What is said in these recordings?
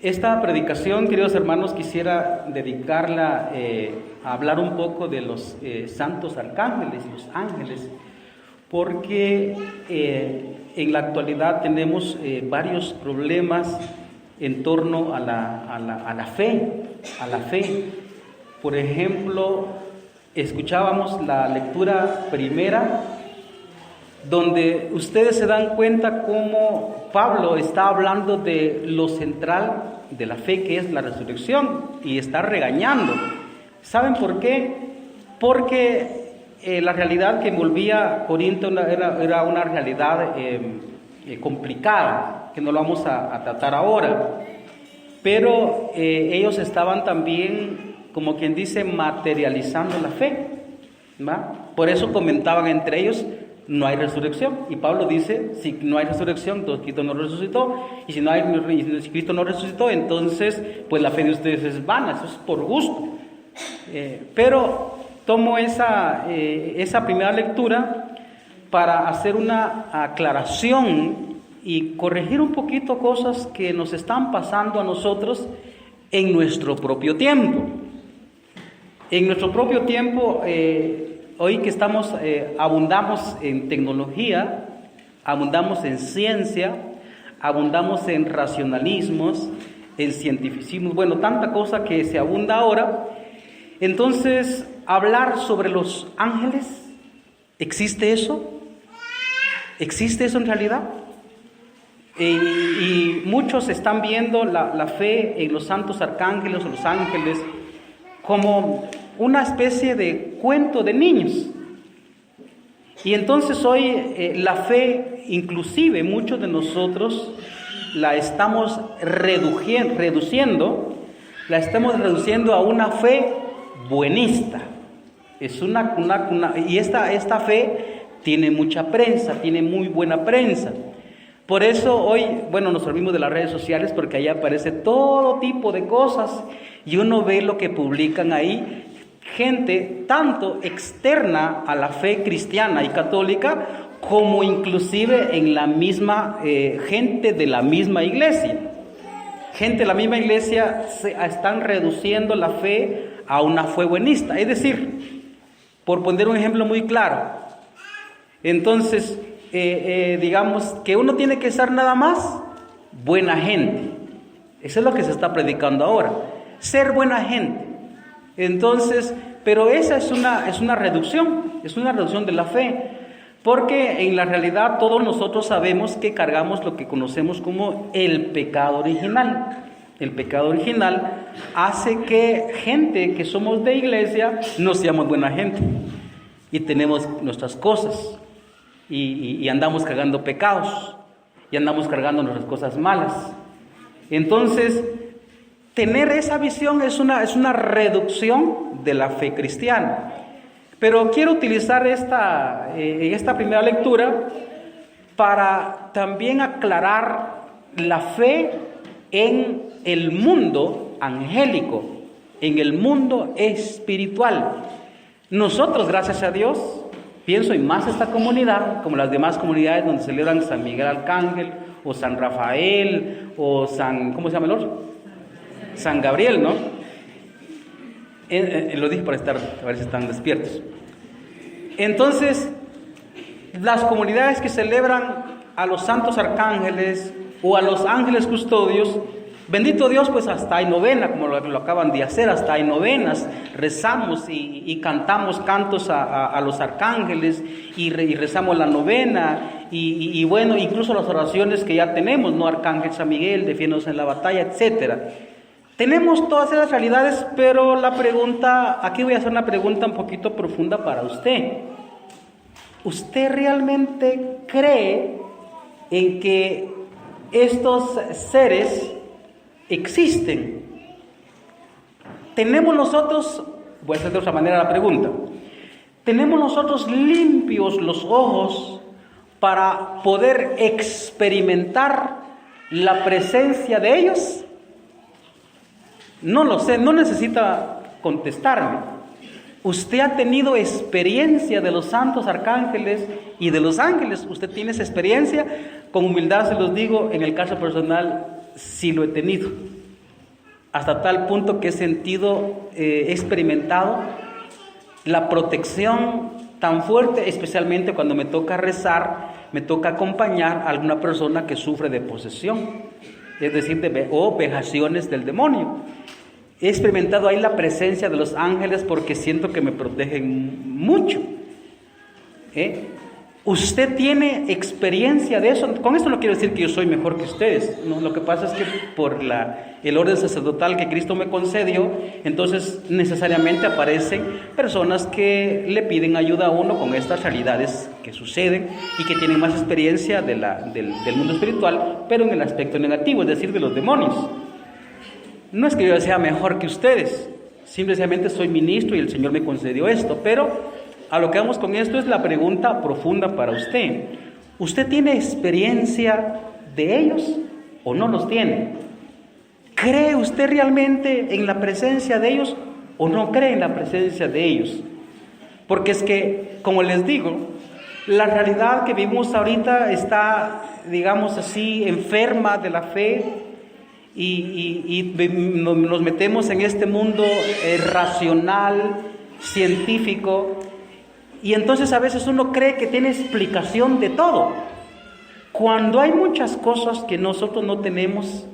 Esta predicación, queridos hermanos, quisiera dedicarla a hablar un poco de los santos arcángeles y los ángeles, porque en la actualidad tenemos varios problemas en torno a la fe. Por ejemplo, escuchábamos la lectura primera, donde ustedes se dan cuenta cómo Pablo está hablando de lo central de la fe, que es la resurrección, y está regañando. ¿Saben por qué? Porque la realidad que envolvía Corinto era una realidad complicada, que no lo vamos a tratar ahora, pero ellos estaban también, como quien dice, materializando la fe, ¿va? Por eso comentaban entre ellos: no hay resurrección. Y Pablo dice: si no hay resurrección, entonces Cristo no resucitó. Y si Cristo no resucitó, entonces pues la fe de ustedes es vana. Eso es por gusto. Pero tomo esa primera lectura para hacer una aclaración y corregir un poquito cosas que nos están pasando a nosotros en nuestro propio tiempo. En nuestro propio tiempo, hoy que estamos, abundamos en tecnología, abundamos en ciencia, abundamos en racionalismos, en cientificismo, bueno, tanta cosa que se abunda ahora. Entonces, hablar sobre los ángeles, ¿existe eso? ¿Existe eso en realidad? Y muchos están viendo la fe en los santos arcángeles o los ángeles como una especie de cuento de niños. Y entonces hoy la fe, inclusive muchos de nosotros la estamos reduciendo a una fe buenista. Es y esta fe tiene mucha prensa, tiene muy buena prensa. Por eso hoy, nos servimos de las redes sociales, porque ahí aparece todo tipo de cosas y uno ve lo que publican ahí. Gente tanto externa a la fe cristiana y católica, como inclusive en la misma gente de la misma iglesia. Gente de la misma iglesia están reduciendo la fe a una fe buenista. Es decir, por poner un ejemplo muy claro, entonces digamos que uno tiene que ser nada más buena gente. Eso es lo que se está predicando ahora, ser buena gente. Entonces, pero esa es una reducción de la fe, porque en la realidad todos nosotros sabemos que cargamos lo que conocemos como el pecado original. El pecado original hace que gente que somos de iglesia no seamos buena gente y tenemos nuestras cosas y andamos cargando pecados y andamos cargando nuestras cosas malas. Entonces, tener esa visión es una reducción de la fe cristiana. Pero quiero utilizar esta primera lectura para también aclarar la fe en el mundo angélico, en el mundo espiritual. Nosotros, gracias a Dios, pienso en más esta comunidad, como las demás comunidades donde celebran San Miguel Arcángel, o San Rafael, o ¿cómo se llama el otro? San Gabriel, ¿no? Lo dije para a ver si están despiertos. Entonces, las comunidades que celebran a los santos arcángeles o a los ángeles custodios, bendito Dios, pues hasta hay novena, como lo acaban de hacer, hasta hay novenas, rezamos y cantamos cantos a los arcángeles y rezamos la novena y bueno, incluso las oraciones que ya tenemos, ¿no? Arcángel San Miguel, defiéndonos en la batalla, etcétera. Tenemos todas esas realidades, pero aquí voy a hacer una pregunta un poquito profunda para usted. ¿Usted realmente cree en que estos seres existen? ¿Tenemos nosotros, voy a hacer de otra manera la pregunta, ¿tenemos nosotros limpios los ojos para poder experimentar la presencia de ellos? No lo sé, no necesita contestarme. ¿Usted ha tenido experiencia de los santos arcángeles y de los ángeles? ¿Usted tiene esa experiencia? Con humildad se los digo, en el caso personal sí lo he tenido. hasta tal punto que he sentido, he experimentado la protección tan fuerte, especialmente cuando me toca rezar, me toca acompañar a alguna persona que sufre de posesión, es decir, o vejaciones del demonio. He experimentado ahí la presencia de los ángeles porque siento que me protegen mucho. ¿Usted tiene experiencia de eso? Con esto no quiero decir que yo soy mejor que ustedes, no, lo que pasa es que por el orden sacerdotal que Cristo me concedió, entonces necesariamente aparecen personas que le piden ayuda a uno con estas realidades que suceden y que tienen más experiencia del mundo espiritual, pero en el aspecto negativo, es decir, de los demonios. No es que yo sea mejor que ustedes, simplemente soy ministro y el Señor me concedió esto, pero a lo que vamos con esto es la pregunta profunda para usted. ¿Usted tiene experiencia de ellos o no los tiene? ¿Cree usted realmente en la presencia de ellos o no cree en la presencia de ellos? Porque es que, como les digo, la realidad que vivimos ahorita está, digamos así, enferma de la fe y nos metemos en este mundo racional, científico. Y entonces a veces uno cree que tiene explicación de todo, cuando hay muchas cosas que nosotros no tenemos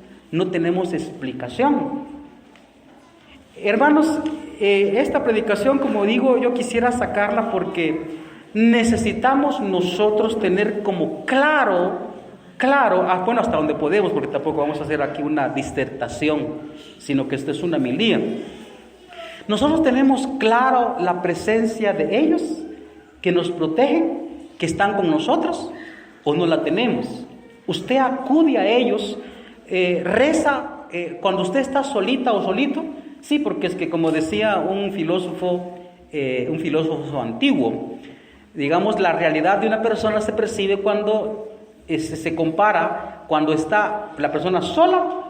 explicación. Hermanos, esta predicación, como digo, yo quisiera sacarla porque necesitamos nosotros tener como claro, bueno, hasta donde podemos, porque tampoco vamos a hacer aquí una disertación, sino que esta es una homilía. Nosotros tenemos claro la presencia de ellos, que nos protegen, que están con nosotros, o no la tenemos. Usted acude a ellos, reza cuando usted está solita o solito. Sí, porque es que, como decía un filósofo antiguo, digamos, la realidad de una persona se percibe cuando se compara cuando está la persona sola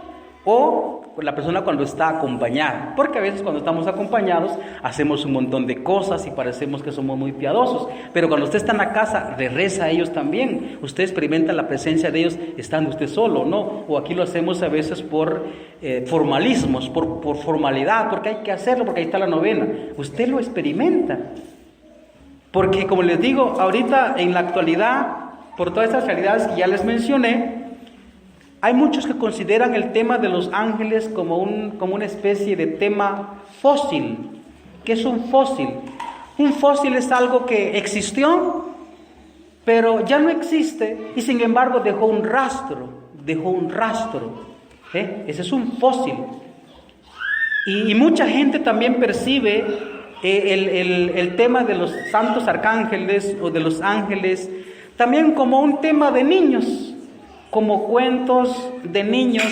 o la persona cuando está acompañada, porque a veces cuando estamos acompañados hacemos un montón de cosas y parecemos que somos muy piadosos, pero cuando usted está en la casa, reza a ellos también, usted experimenta la presencia de ellos estando usted solo, ¿no? O aquí lo hacemos a veces por formalismos, por formalidad, porque hay que hacerlo, porque ahí está la novena. Usted lo experimenta, porque como les digo, ahorita en la actualidad, por todas estas realidades que ya les mencioné, hay muchos que consideran el tema de los ángeles como una especie de tema fósil. ¿Qué es un fósil? Un fósil es algo que existió, pero ya no existe y sin embargo dejó un rastro. Ese es un fósil. Y mucha gente también percibe el tema de los santos arcángeles o de los ángeles también como un tema de niños, como cuentos de niños,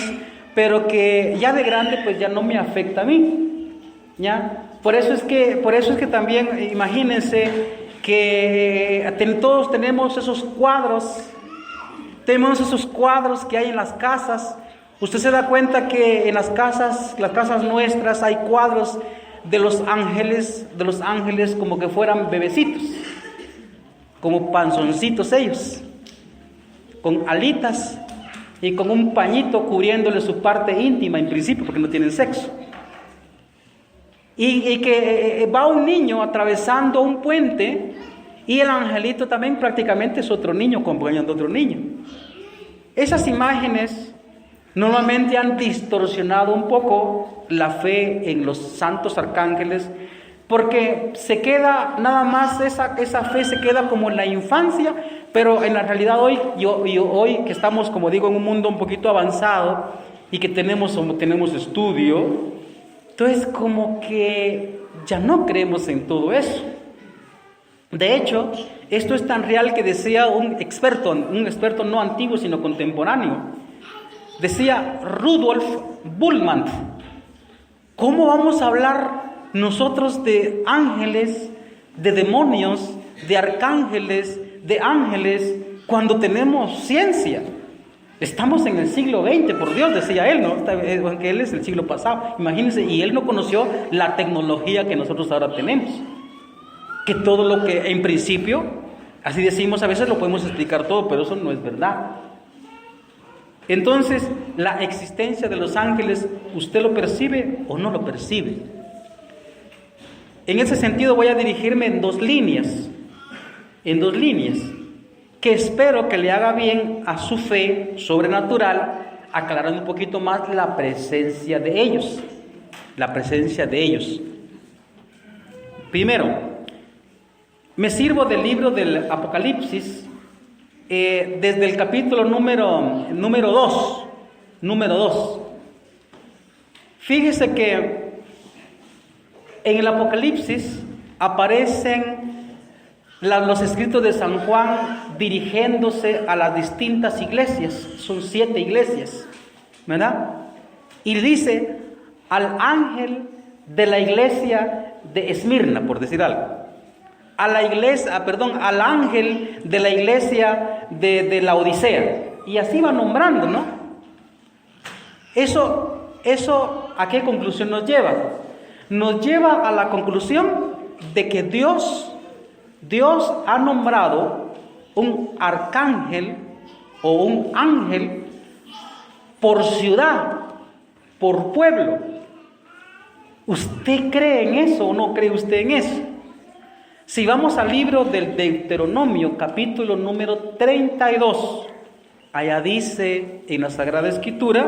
pero que ya de grande pues ya no me afecta a mí, ¿ya? Por eso es que también imagínense que todos tenemos esos cuadros que hay en las casas. Usted se da cuenta que en las casas nuestras hay cuadros de los ángeles como que fueran bebecitos, como panzoncitos ellos, con alitas y con un pañito cubriéndole su parte íntima en principio, porque no tienen sexo. Y que va un niño atravesando un puente y el angelito también prácticamente es otro niño acompañando a otro niño. Esas imágenes normalmente han distorsionado un poco la fe en los santos arcángeles, porque se queda nada más, esa fe se queda como en la infancia, pero en la realidad hoy que estamos, como digo, en un mundo un poquito avanzado y que tenemos estudio, entonces como que ya no creemos en todo eso. De hecho, esto es tan real que decía un experto no antiguo sino contemporáneo, decía Rudolf Bultmann: ¿cómo vamos a hablar nosotros de ángeles, de demonios, de arcángeles, de ángeles, cuando tenemos ciencia? Estamos en el siglo XX, por Dios, decía él, ¿no? Aunque él es el siglo pasado, imagínense, y él no conoció la tecnología que nosotros ahora tenemos. Que todo lo que en principio, así decimos, a veces lo podemos explicar todo, pero eso no es verdad. Entonces, la existencia de los ángeles, ¿usted lo percibe o no lo percibe? En ese sentido voy a dirigirme en dos líneas, que espero que le haga bien a su fe sobrenatural, aclarando un poquito más la presencia de ellos. Primero, me sirvo del libro del Apocalipsis, desde el capítulo número 2. Fíjese que en el Apocalipsis aparecen los escritos de San Juan dirigiéndose a las distintas iglesias. Son 7 iglesias, ¿verdad? Y dice al ángel de la iglesia de Esmirna, por decir algo, al ángel de la iglesia de la Odisea, y así va nombrando, ¿no? Eso ¿a qué conclusión nos lleva? Nos lleva a la conclusión de que Dios ha nombrado un arcángel o un ángel por ciudad, por pueblo. ¿Usted cree en eso o no cree usted en eso? Si vamos al libro del Deuteronomio, capítulo número 32, allá dice en la Sagrada Escritura,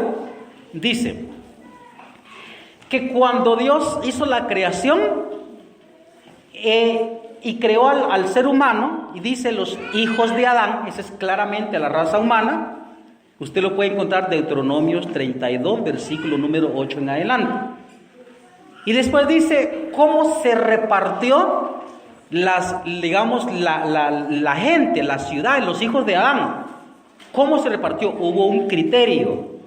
dice que cuando Dios hizo la creación y creó al ser humano, y dice los hijos de Adán, esa es claramente la raza humana, usted lo puede encontrar en Deuteronomios 32, versículo número 8 en adelante. Y después dice cómo se repartió la gente, la ciudad, los hijos de Adán. ¿Cómo se repartió? Hubo un criterio.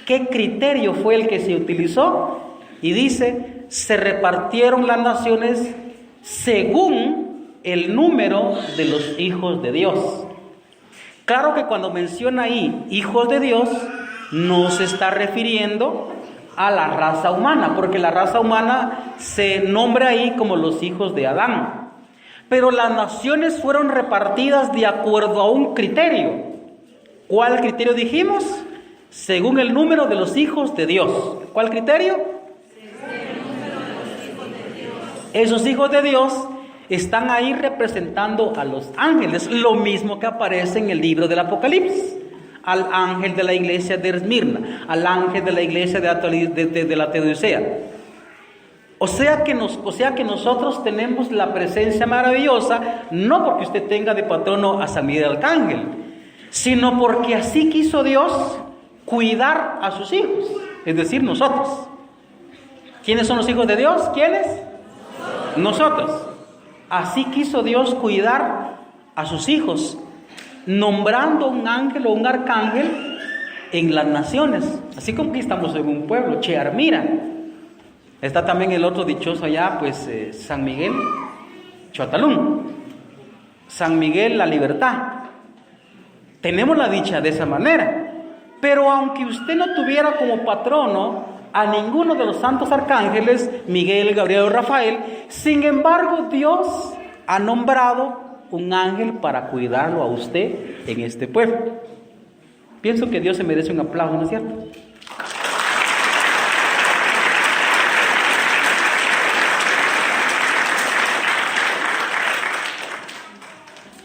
¿Qué criterio fue el que se utilizó? Y dice, se repartieron las naciones según el número de los hijos de Dios. Claro que cuando menciona ahí hijos de Dios, no se está refiriendo a la raza humana, porque la raza humana se nombra ahí como los hijos de Adán. Pero las naciones fueron repartidas de acuerdo a un criterio. ¿Cuál criterio dijimos? Según el número de los hijos de Dios. ¿Cuál criterio? Según el número de los hijos de Dios. Esos hijos de Dios están ahí representando a los ángeles, lo mismo que aparece en el libro del Apocalipsis. Al ángel de la iglesia de Esmirna, al ángel de la iglesia de la Teodicea. O sea que nosotros tenemos la presencia maravillosa, no porque usted tenga de patrono a San Miguel Arcángel, sino porque así quiso Dios cuidar a sus hijos, es decir, nosotros. ¿Quiénes son los hijos de Dios? ¿Quiénes? Nosotros. Así quiso Dios cuidar a sus hijos, nombrando un ángel o un arcángel en las naciones. Así como que estamos en un pueblo, Chearmira. Está también el otro dichoso allá, pues San Miguel, Chotalún. San Miguel, La Libertad. Tenemos la dicha de esa manera. Pero aunque usted no tuviera como patrono a ninguno de los santos arcángeles, Miguel, Gabriel o Rafael, sin embargo Dios ha nombrado un ángel para cuidarlo a usted en este pueblo. Pienso que Dios se merece un aplauso, ¿no es cierto?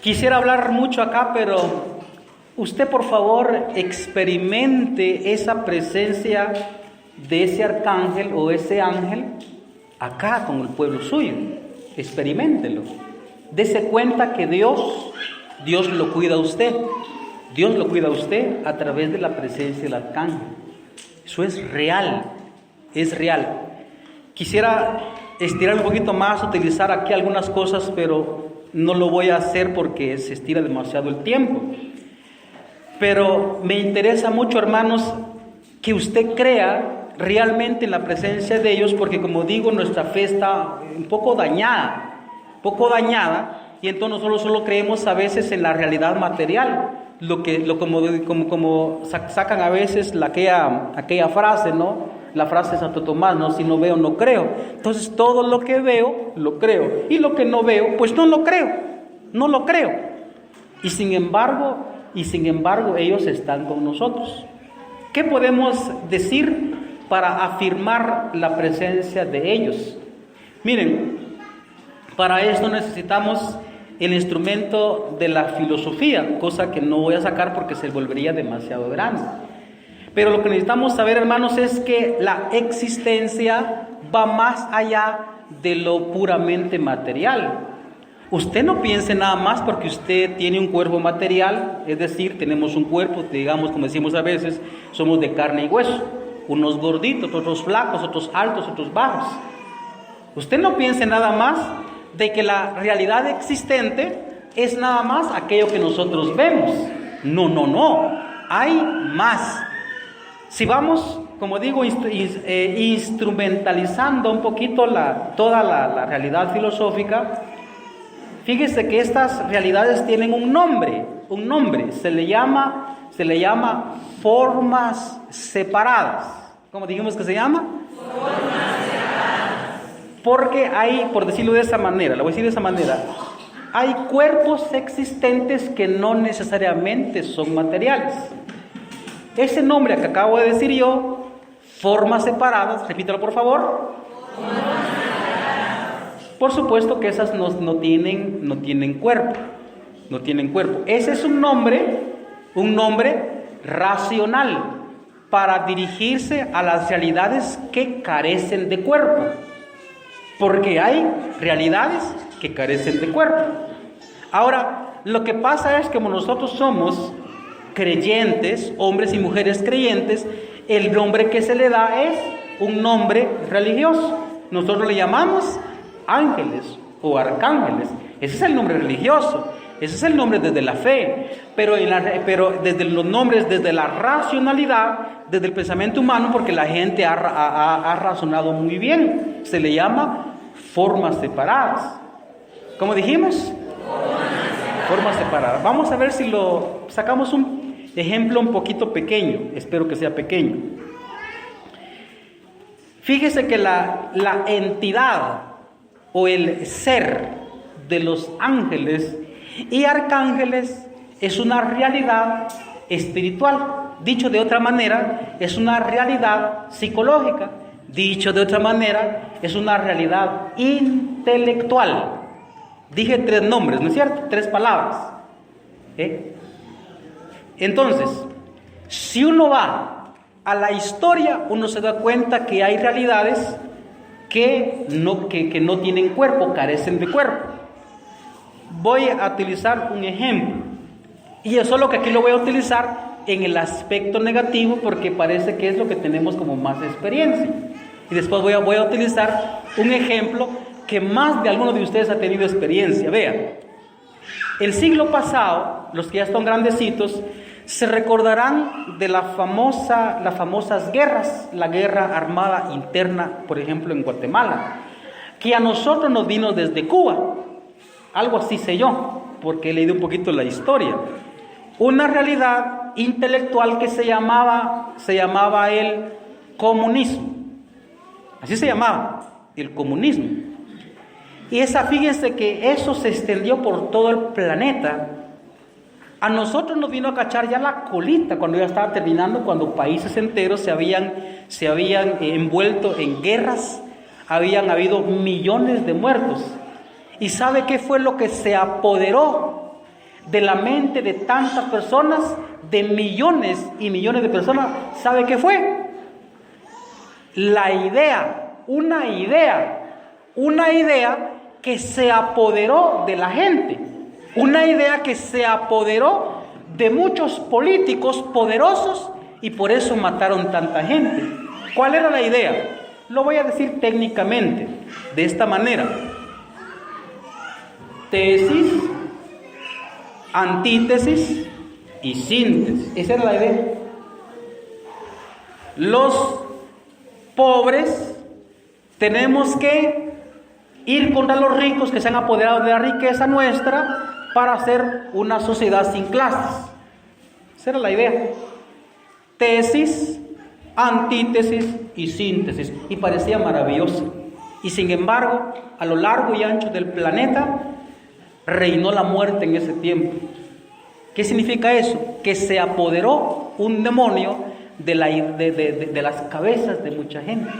Quisiera hablar mucho acá, pero usted por favor experimente esa presencia de ese arcángel o ese ángel acá con el pueblo suyo. Experiméntelo. Dese cuenta que Dios lo cuida a usted. Dios lo cuida a usted a través de la presencia del arcángel. Eso es real, es real. Quisiera estirar un poquito más, utilizar aquí algunas cosas, pero no lo voy a hacer porque se estira demasiado el tiempo. Pero me interesa mucho, hermanos, que usted crea realmente en la presencia de ellos, porque como digo, nuestra fe está un poco dañada, y entonces nosotros solo creemos a veces en la realidad material, como sacan a veces aquella frase, ¿no? La frase de Santo Tomás, ¿no? Si no veo, no creo. Entonces todo lo que veo, lo creo, y lo que no veo, pues no lo creo. Y sin embargo ellos están con nosotros. ¿Qué podemos decir para afirmar la presencia de ellos? Miren, para esto necesitamos el instrumento de la filosofía, cosa que no voy a sacar porque se volvería demasiado grande. Pero lo que necesitamos saber, hermanos, es que la existencia va más allá de lo puramente material. Usted no piense nada más porque usted tiene un cuerpo material, es decir, tenemos un cuerpo, digamos, como decimos a veces, somos de carne y hueso, unos gorditos, otros flacos, otros altos, otros bajos. Usted no piense nada más de que la realidad existente es nada más aquello que nosotros vemos. No, hay más. Si vamos, como digo, instrumentalizando un poquito toda la realidad filosófica, fíjese que estas realidades tienen un nombre, se le llama formas separadas. ¿Cómo dijimos que se llama? Formas separadas. Porque hay, por decirlo de esa manera, lo voy a decir de esa manera, hay cuerpos existentes que no necesariamente son materiales. Ese nombre que acabo de decir yo, formas separadas, repítalo por favor. Por supuesto que esas no tienen cuerpo, no tienen cuerpo. Ese es un nombre racional para dirigirse a las realidades que carecen de cuerpo, porque hay realidades que carecen de cuerpo. Ahora, lo que pasa es que como nosotros somos creyentes, hombres y mujeres creyentes, el nombre que se le da es un nombre religioso. Nosotros le llamamos ángeles o arcángeles. Ese es el nombre religioso, ese es el nombre desde la fe, pero desde los nombres, desde la racionalidad, desde el pensamiento humano, porque la gente ha razonado muy bien, se le llama formas separadas. ¿Cómo dijimos? Formas separadas. Vamos a ver si sacamos un ejemplo un poquito pequeño, espero que sea pequeño. Fíjese que la entidad o el ser de los ángeles y arcángeles es una realidad espiritual. Dicho de otra manera, es una realidad psicológica. Dicho de otra manera, es una realidad intelectual. Dije 3 nombres, ¿no es cierto? 3 palabras. Entonces, si uno va a la historia, uno se da cuenta que hay realidades que no tienen cuerpo, carecen de cuerpo. Voy a utilizar un ejemplo, y eso es lo que aquí lo voy a utilizar en el aspecto negativo, porque parece que es lo que tenemos como más experiencia. Y después voy a utilizar un ejemplo que más de alguno de ustedes ha tenido experiencia. Vean, el siglo pasado, los que ya están grandecitos, se recordarán de las famosas guerras, la guerra armada interna, por ejemplo, en Guatemala, que a nosotros nos vino desde Cuba. Algo así sé yo, porque he leído un poquito la historia. Una realidad intelectual que se llamaba el comunismo. Así se llamaba, el comunismo. Y fíjense que eso se extendió por todo el planeta. A nosotros nos vino a cachar ya la colita cuando ya estaba terminando, cuando países enteros se habían envuelto en guerras, habían habido millones de muertos. ¿Y sabe qué fue lo que se apoderó de la mente de tantas personas, de millones y millones de personas? ¿Sabe qué fue? La idea, una idea que se apoderó de la gente, una idea que se apoderó de muchos políticos poderosos y por eso mataron tanta gente. ¿Cuál era la idea? Lo voy a decir técnicamente, de esta manera: tesis, antítesis y síntesis. Esa era la idea. Los pobres tenemos que ir contra los ricos que se han apoderado de la riqueza nuestra para hacer una sociedad sin clases. Esa era la idea. Tesis, antítesis y síntesis. Y parecía maravilloso. Y sin embargo, a lo largo y ancho del planeta reinó la muerte en ese tiempo. ¿Qué significa eso? Que se apoderó un demonio de las cabezas de mucha gente.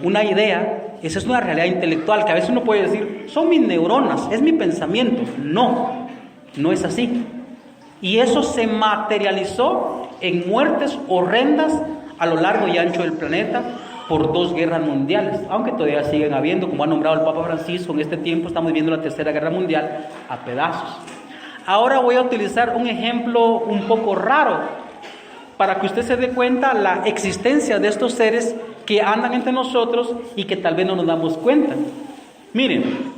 Una idea, esa es una realidad intelectual que a veces uno puede decir, son mis neuronas, es mi pensamiento. No, no es así. Y eso se materializó en muertes horrendas a lo largo y ancho del planeta por 2 guerras mundiales, aunque todavía siguen habiendo, como ha nombrado el Papa Francisco, en este tiempo estamos viviendo la Tercera Guerra Mundial a pedazos. Ahora voy a utilizar un ejemplo un poco raro para que usted se dé cuenta la existencia de estos seres que andan entre nosotros y que tal vez no nos damos cuenta. Miren,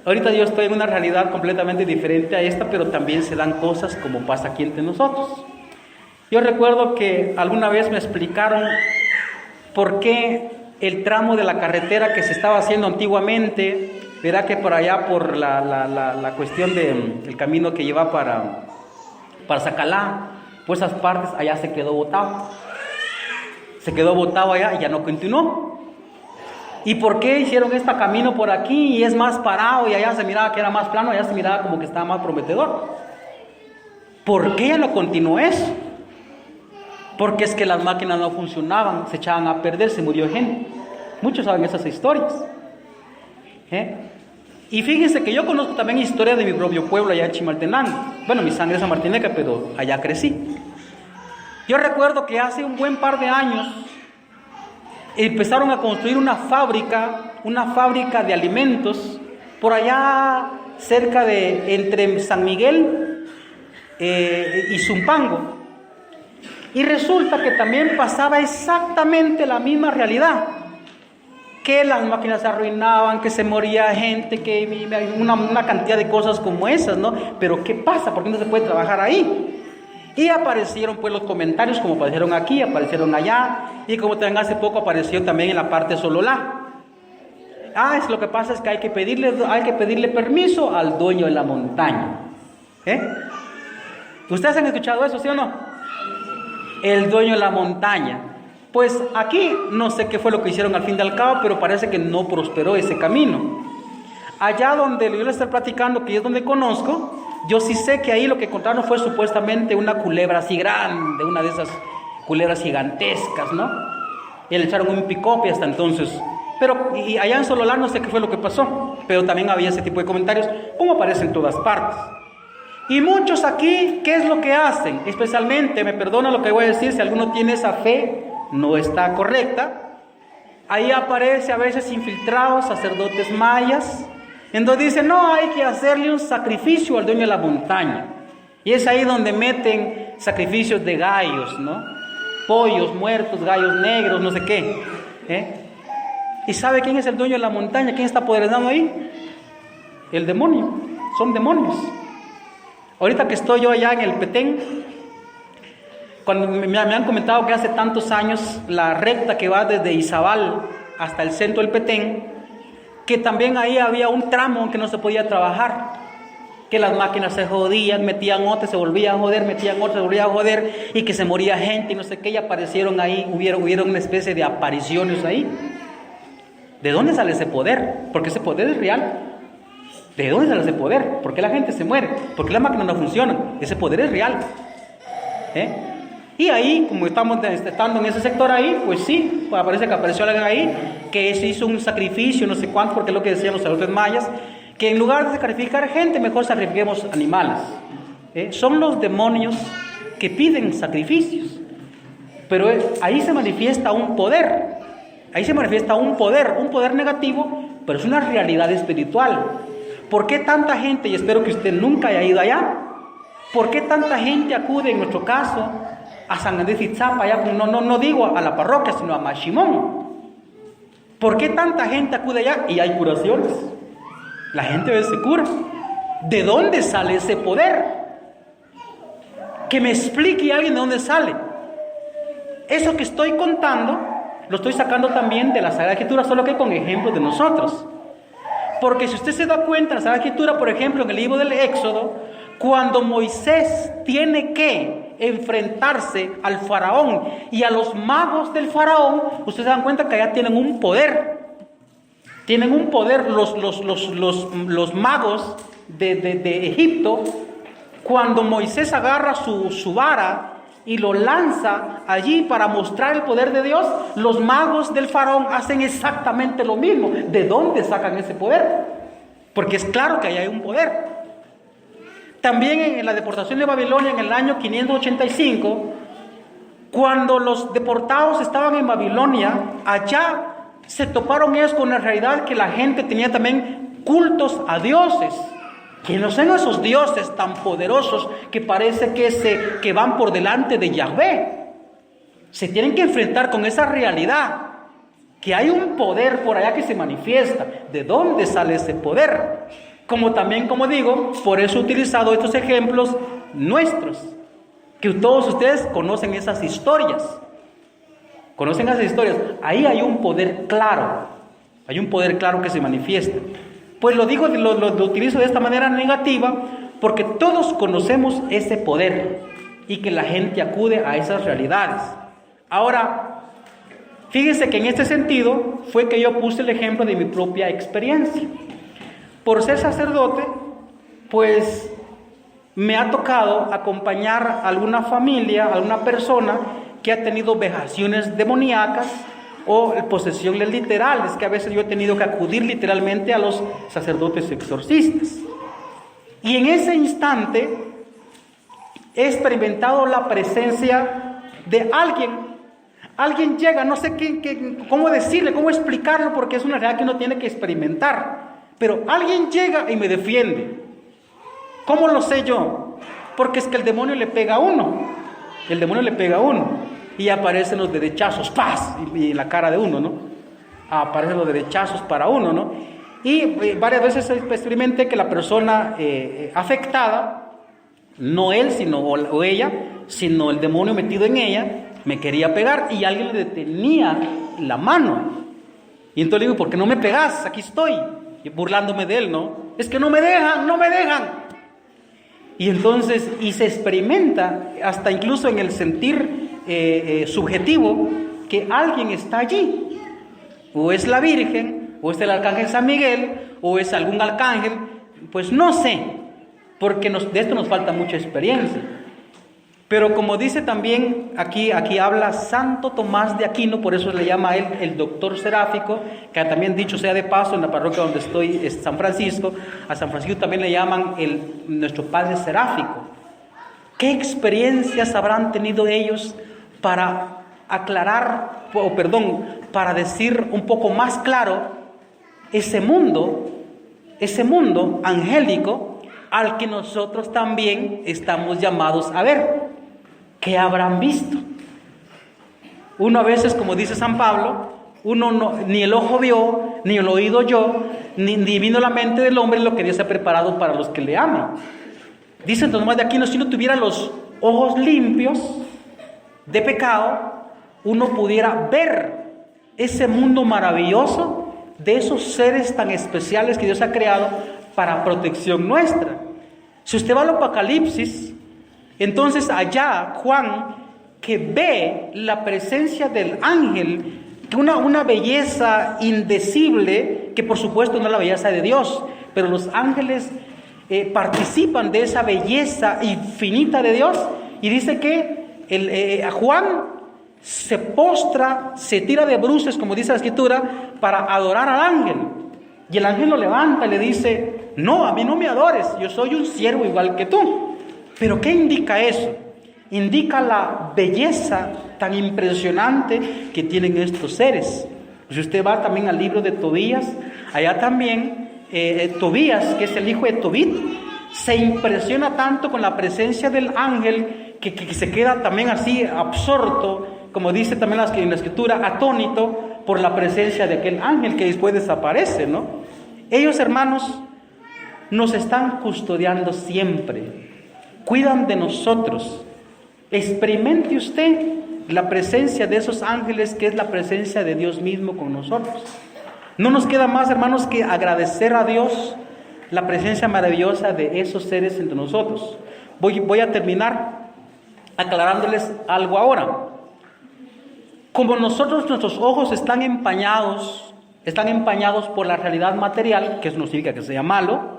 ahorita yo estoy en una realidad completamente diferente a esta, pero también se dan cosas como pasa aquí entre nosotros. Yo recuerdo que alguna vez me explicaron por qué el tramo de la carretera que se estaba haciendo antiguamente, verá que por allá, por la cuestión del camino que lleva para Zacalá, pues esas partes allá se quedó botado. Se quedó botado allá y ya no continuó. ¿Y por qué hicieron este camino por aquí y es más parado y allá se miraba que era más plano, allá se miraba como que estaba más prometedor? ¿Por qué ya no continuó eso? Porque es que las máquinas no funcionaban, se echaban a perder, se murió gente. Muchos saben esas historias. Y fíjense que yo conozco también historia de mi propio pueblo allá en Chimaltenango. Bueno, mi sangre es amartineca, pero allá crecí. Yo recuerdo que hace un buen par de años empezaron a construir una fábrica de alimentos por allá cerca de entre San Miguel y Zumpango. Y resulta que también pasaba exactamente la misma realidad, que las máquinas se arruinaban, que se moría gente, que una cantidad de cosas como esas, ¿no? Pero ¿qué pasa? ¿Por qué no se puede trabajar ahí? Y aparecieron pues los comentarios, como aparecieron aquí, aparecieron allá, y como también hace poco apareció también en la parte de Sololá. Es lo que pasa es que hay que pedirle permiso al dueño de la montaña. ¿Ustedes han escuchado eso, sí o no? El dueño de la montaña. Pues aquí no sé qué fue lo que hicieron al fin y al cabo, pero parece que no prosperó ese camino. Allá donde yo les estoy platicando, que es donde conozco, yo sí sé que ahí lo que encontraron fue supuestamente una culebra así grande, una de esas culebras gigantescas, ¿no? Y le echaron un picope hasta entonces. Pero y allá en Sololá no sé qué fue lo que pasó, pero también había ese tipo de comentarios, como aparece en todas partes. Y muchos aquí, ¿qué es lo que hacen? Especialmente, me perdona lo que voy a decir, si alguno tiene esa fe, no está correcta. Ahí aparece a veces infiltrados, sacerdotes mayas, en donde dicen, no, hay que hacerle un sacrificio al dueño de la montaña. Y es ahí donde meten sacrificios de gallos, ¿no? Pollos muertos, gallos negros, no sé qué. ¿Y sabe quién es el dueño de la montaña? ¿Quién está apoderando ahí? El demonio. Son demonios. Ahorita que estoy yo allá en el Petén, cuando me han comentado que hace tantos años la recta que va desde Izabal hasta el centro del Petén, que también ahí había un tramo en que no se podía trabajar, que las máquinas se jodían, metían otras, se volvían a joder, metían otras, se volvían a joder, y que se moría gente y no sé qué, y aparecieron ahí, hubieron una especie de apariciones ahí. ¿De dónde sale ese poder? Porque ese poder es real. ¿De dónde sale ese poder? ¿Por qué la gente se muere? ¿Por qué las máquinas no funcionan? Ese poder es real. Y ahí, como estamos estando en ese sector ahí, pues sí, pues parece que apareció alguien ahí que se hizo un sacrificio, no sé cuánto, porque es lo que decían los sacerdotes mayas, que en lugar de sacrificar gente, mejor sacrifiquemos animales. Son los demonios que piden sacrificios. Pero ahí se manifiesta un poder. Ahí se manifiesta un poder negativo, pero es una realidad espiritual. ¿Por qué tanta gente, y espero que usted nunca haya ido allá, por qué tanta gente acude en nuestro caso a San Andrés Itzapa, allá, no digo a la parroquia, sino a Mashimón? ¿Por qué tanta gente acude allá y hay curaciones? La gente a veces se cura. ¿De dónde sale ese poder? Que me explique alguien de dónde sale. Eso que estoy contando, lo estoy sacando también de la Sagrada Escritura, solo que con ejemplos de nosotros. Porque si usted se da cuenta, en la Sagrada Escritura, por ejemplo, en el libro del Éxodo, cuando Moisés tiene que enfrentarse al faraón y a los magos del faraón, ustedes se dan cuenta que allá tienen un poder. Tienen un poder los magos de Egipto. Cuando Moisés agarra su vara y lo lanza allí para mostrar el poder de Dios, los magos del faraón hacen exactamente lo mismo. ¿De dónde sacan ese poder? Porque es claro que ahí hay un poder. También en la deportación de Babilonia en el año 585, cuando los deportados estaban en Babilonia, allá se toparon ellos con la realidad que la gente tenía también cultos a dioses, que no son esos dioses tan poderosos que parece que van por delante de Yahvé. Se tienen que enfrentar con esa realidad, que hay un poder por allá que se manifiesta. ¿De dónde sale ese poder? Como también, como digo, por eso he utilizado estos ejemplos nuestros, que todos ustedes conocen esas historias. Conocen esas historias. Ahí hay un poder claro. Hay un poder claro que se manifiesta. Pues lo digo, lo utilizo de esta manera negativa, porque todos conocemos ese poder y que la gente acude a esas realidades. Ahora, fíjense que en este sentido fue que yo puse el ejemplo de mi propia experiencia. Por ser sacerdote, pues me ha tocado acompañar a alguna familia, a alguna persona que ha tenido vejaciones demoníacas o posesiones literales, que a veces yo he tenido que acudir literalmente a los sacerdotes exorcistas. Y en ese instante he experimentado la presencia de alguien. Alguien llega, no sé cómo decirle, cómo explicarlo, porque es una realidad que uno tiene que experimentar. Pero alguien llega y me defiende. ¿Cómo lo sé yo? Porque es que el demonio le pega a uno. El demonio le pega a uno. Y aparecen los derechazos, ¡paz! Y en la cara de uno, ¿no? Aparecen los derechazos para uno, ¿no? Y varias veces experimenté que la persona afectada, no él, o ella, sino el demonio metido en ella, me quería pegar y alguien le detenía la mano. Y entonces le digo, ¿por qué no me pegas? Aquí estoy. Y burlándome de él, ¿no? Es que no me dejan, no me dejan. Y entonces, y se experimenta, hasta incluso en el sentir subjetivo, que alguien está allí. O es la Virgen, o es el Arcángel San Miguel, o es algún arcángel, pues no sé, porque de esto nos falta mucha experiencia. Pero como dice también, aquí habla Santo Tomás de Aquino, por eso le llama a él el doctor seráfico, que también dicho sea de paso, en la parroquia donde estoy es San Francisco, a San Francisco también le llaman nuestro padre seráfico. ¿Qué experiencias habrán tenido ellos para aclarar, para decir un poco más claro ese mundo angélico al que nosotros también estamos llamados a ver? ¿Qué habrán visto? Uno a veces, como dice San Pablo, ni el ojo vio, ni el oído oyó, ni vino la mente del hombre lo que Dios ha preparado para los que le aman. Dice Santo Tomás de Aquino, si uno tuviera los ojos limpios de pecado, uno pudiera ver ese mundo maravilloso de esos seres tan especiales que Dios ha creado para protección nuestra. Si usted va al Apocalipsis, entonces allá Juan, que ve la presencia del ángel, una belleza indecible, que por supuesto no es la belleza de Dios, pero los ángeles participan de esa belleza infinita de Dios, y dice que Juan se postra, se tira de bruces, como dice la Escritura, para adorar al ángel. Y el ángel lo levanta y le dice, no, a mí no me adores, yo soy un siervo igual que tú. ¿Pero qué indica eso? Indica la belleza tan impresionante que tienen estos seres. Si usted va también al libro de Tobías, allá también Tobías, que es el hijo de Tobit, se impresiona tanto con la presencia del ángel que se queda también así absorto, como dice también en la Escritura, atónito por la presencia de aquel ángel que después desaparece, ¿no? Ellos, hermanos, nos están custodiando siempre. Cuidan de nosotros. Experimente usted la presencia de esos ángeles, que es la presencia de Dios mismo con nosotros. No nos queda más, hermanos, que agradecer a Dios la presencia maravillosa de esos seres entre nosotros. Voy a terminar aclarándoles algo ahora. Como nuestros ojos están empañados por la realidad material, que eso no significa que sea malo,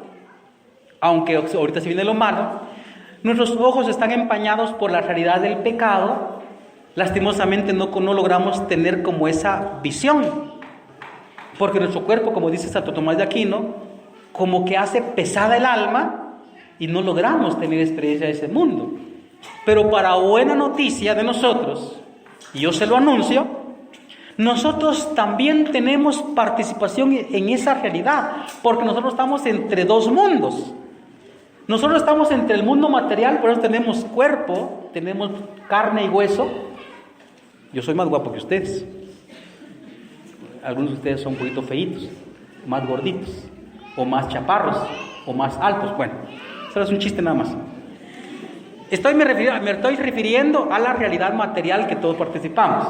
aunque ahorita sí viene lo malo. nuestros ojos están empañados por la realidad del pecado, lastimosamente no logramos tener como esa visión. Porque nuestro cuerpo, como dice Santo Tomás de Aquino, como que hace pesada el alma y no logramos tener experiencia de ese mundo. Pero para buena noticia de nosotros, y yo se lo anuncio, nosotros también tenemos participación en esa realidad, porque nosotros estamos entre dos mundos. Nosotros estamos entre el mundo material, por eso tenemos cuerpo, tenemos carne y hueso. Yo soy más guapo que ustedes. Algunos de ustedes son un poquito feitos, más gorditos, o más chaparros, o más altos. Bueno, eso es un chiste nada más. Me estoy refiriendo a la realidad material que todos participamos.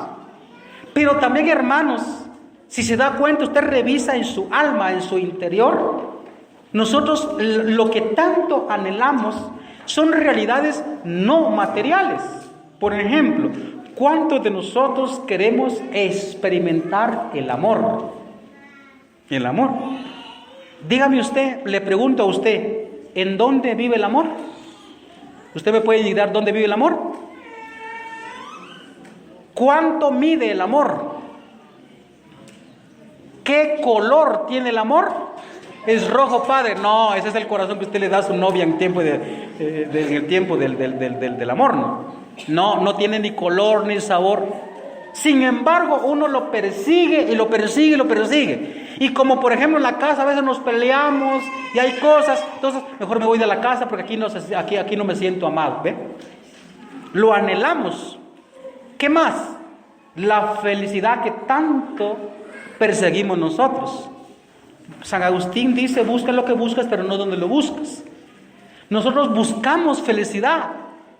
Pero también, hermanos, si se da cuenta, usted revisa en su alma, en su interior, nosotros lo que tanto anhelamos son realidades no materiales. Por ejemplo, ¿cuántos de nosotros queremos experimentar el amor? El amor. Dígame usted, le pregunto a usted, ¿en dónde vive el amor? ¿Usted me puede indicar dónde vive el amor? ¿Cuánto mide el amor? ¿Qué color tiene el amor? ¿Es rojo, padre? No, ese es el corazón que usted le da a su novia en tiempo en el tiempo del amor, ¿no? No tiene ni color ni sabor. Sin embargo, uno lo persigue y lo persigue y lo persigue. Y como por ejemplo en la casa a veces nos peleamos y hay cosas, entonces mejor me voy de la casa porque aquí no me siento amado. ¿Ve? Lo anhelamos. ¿Qué más? La felicidad que tanto perseguimos nosotros. San Agustín dice, busca lo que buscas, pero no donde lo buscas. Nosotros buscamos felicidad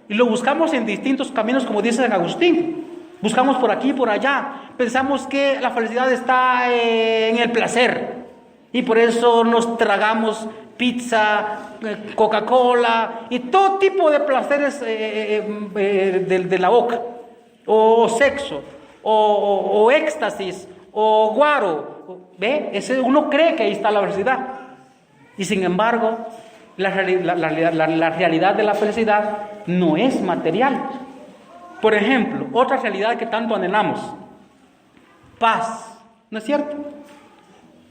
y lo buscamos en distintos caminos, como dice San Agustín. Buscamos por aquí y por allá. Pensamos que la felicidad está en el placer y por eso nos tragamos pizza, Coca-Cola y todo tipo de placeres de la boca, o sexo, o éxtasis, o guaro. ¿Ve? Uno cree que ahí está la felicidad y sin embargo la realidad de la felicidad no es material. Por ejemplo, otra realidad que tanto anhelamos, paz, ¿no es cierto?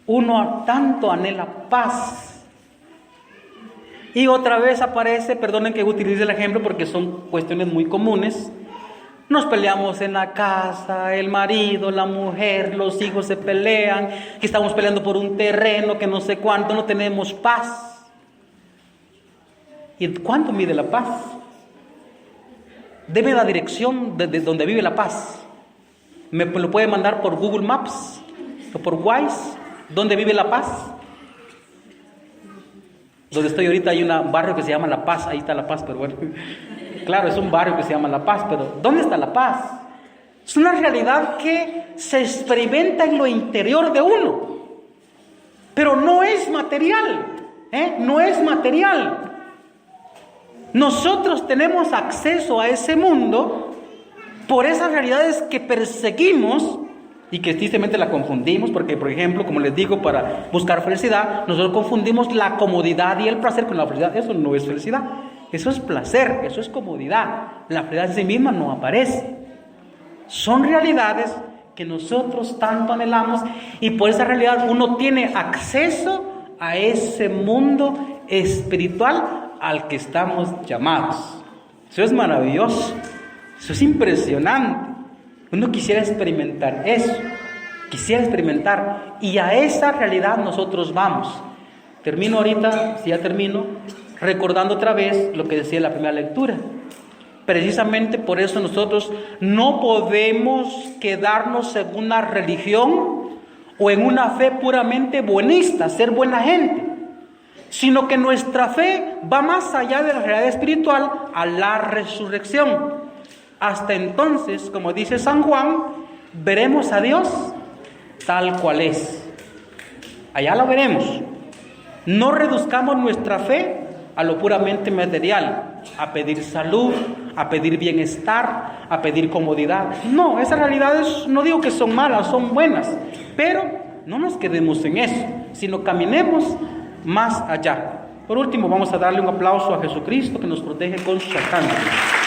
Uno tanto anhela paz. Y otra vez aparece, perdonen que utilice el ejemplo porque son cuestiones muy comunes, nos peleamos en la casa, el marido, la mujer, los hijos se pelean, que estamos peleando por un terreno, que no sé cuánto, no tenemos paz. ¿Y cuánto mide la paz? Deme la dirección de donde vive la paz. Me lo puede mandar por Google Maps o por Waze. ¿Dónde vive la paz? Donde estoy ahorita hay un barrio que se llama La Paz. Ahí está La Paz, pero bueno. Claro, es un barrio que se llama La Paz, pero ¿dónde está la paz? Es una realidad que se experimenta en lo interior de uno. Pero no es material. No es material. Nosotros tenemos acceso a ese mundo por esas realidades que perseguimos y que tristemente la confundimos, porque por ejemplo, como les digo, para buscar felicidad, nosotros confundimos la comodidad y el placer con la felicidad. Eso no es felicidad, eso es placer, eso es comodidad. La felicidad en sí misma no aparece. Son realidades que nosotros tanto anhelamos y por esa realidad uno tiene acceso a ese mundo espiritual al que estamos llamados. Eso es maravilloso, eso es impresionante. Uno quisiera experimentar eso, y a esa realidad nosotros vamos. Termino ahorita, si ya termino, recordando otra vez lo que decía en la primera lectura. Precisamente por eso nosotros no podemos quedarnos en una religión o en una fe puramente buenista, ser buena gente, sino que nuestra fe va más allá de la realidad espiritual a la resurrección. Hasta entonces, como dice San Juan, veremos a Dios tal cual es. Allá lo veremos. No reduzcamos nuestra fe a lo puramente material, a pedir salud, a pedir bienestar, a pedir comodidad. No, esas realidades no digo que son malas, son buenas, pero no nos quedemos en eso, sino caminemos más allá. Por último, vamos a darle un aplauso a Jesucristo que nos protege con sus alcances.